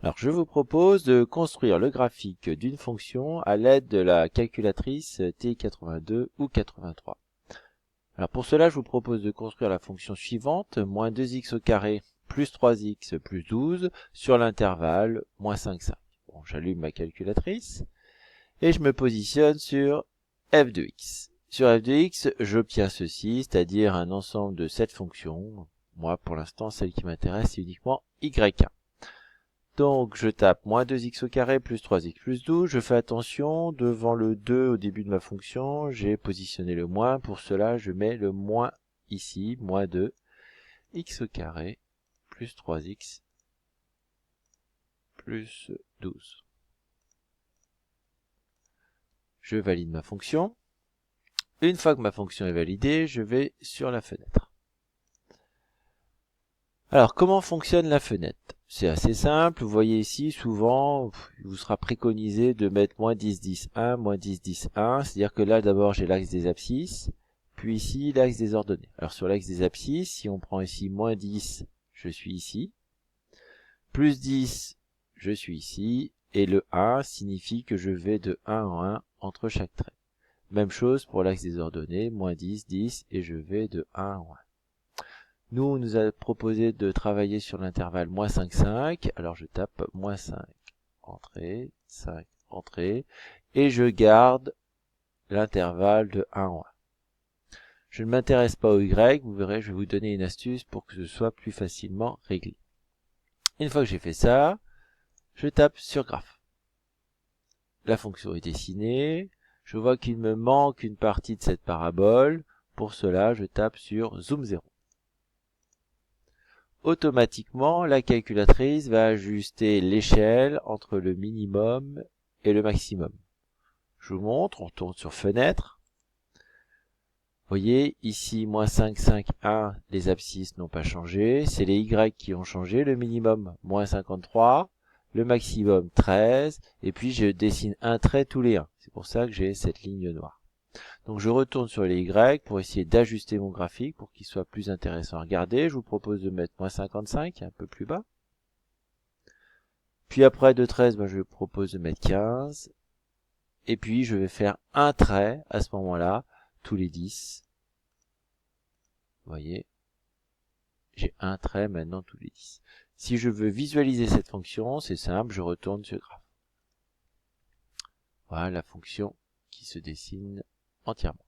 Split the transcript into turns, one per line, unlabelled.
Alors, je vous propose de construire le graphique d'une fonction à l'aide de la calculatrice TI82 ou 83. Alors, pour cela, je vous propose de construire la fonction suivante, moins 2x au carré plus 3x plus 12 sur l'intervalle moins 5, 5. Bon, j'allume ma calculatrice et je me positionne sur f de x. Sur f de x, j'obtiens ceci, c'est-à-dire un ensemble de cette fonction. Moi, pour l'instant, celle qui m'intéresse, c'est uniquement y1. Donc, je tape moins 2x au carré plus 3x plus 12. Je fais attention, devant le 2 au début de ma fonction, j'ai positionné le moins. Pour cela, je mets le moins ici, moins 2, x au carré plus 3x plus 12. Je valide ma fonction. Une fois que ma fonction est validée, je vais sur la fenêtre. Alors, comment fonctionne la fenêtre? C'est assez simple. Vous voyez ici, souvent, il vous sera préconisé de mettre moins 10, 10, 1, moins 10, 10, 1. C'est-à-dire que là, d'abord, j'ai l'axe des abscisses, puis ici, l'axe des ordonnées. Alors, sur l'axe des abscisses, si on prend ici moins 10, je suis ici. Plus 10, je suis ici. Et le 1 signifie que je vais de 1 en 1 entre chaque trait. Même chose pour l'axe des ordonnées, moins 10, 10, et je vais de 1 en 1. Nous, on nous a proposé de travailler sur l'intervalle moins 5, 5. Alors, je tape moins 5, entrée, 5, entrée. Et je garde l'intervalle de 1 en 1. Je ne m'intéresse pas au Y. Vous verrez, je vais vous donner une astuce pour que ce soit plus facilement réglé. Une fois que j'ai fait ça, je tape sur graphe. La fonction est dessinée. Je vois qu'il me manque une partie de cette parabole. Pour cela, je tape sur zoom 0. Automatiquement, la calculatrice va ajuster l'échelle entre le minimum et le maximum. Je vous montre, on tourne sur fenêtre. Vous voyez, ici, moins 5, 5, 1, les abscisses n'ont pas changé. C'est les Y qui ont changé. Le minimum, moins 53. Le maximum, 13. Et puis, je dessine un trait tous les 1. C'est pour ça que j'ai cette ligne noire. Donc je retourne sur les Y pour essayer d'ajuster mon graphique pour qu'il soit plus intéressant à regarder. Je vous propose de mettre moins 55, un peu plus bas. Puis après de 13, je vous propose de mettre 15. Et puis je vais faire un trait à ce moment-là, tous les 10. Vous voyez, j'ai un trait maintenant tous les 10. Si je veux visualiser cette fonction, c'est simple, je retourne sur graphe. Voilà la fonction qui se dessine entièrement.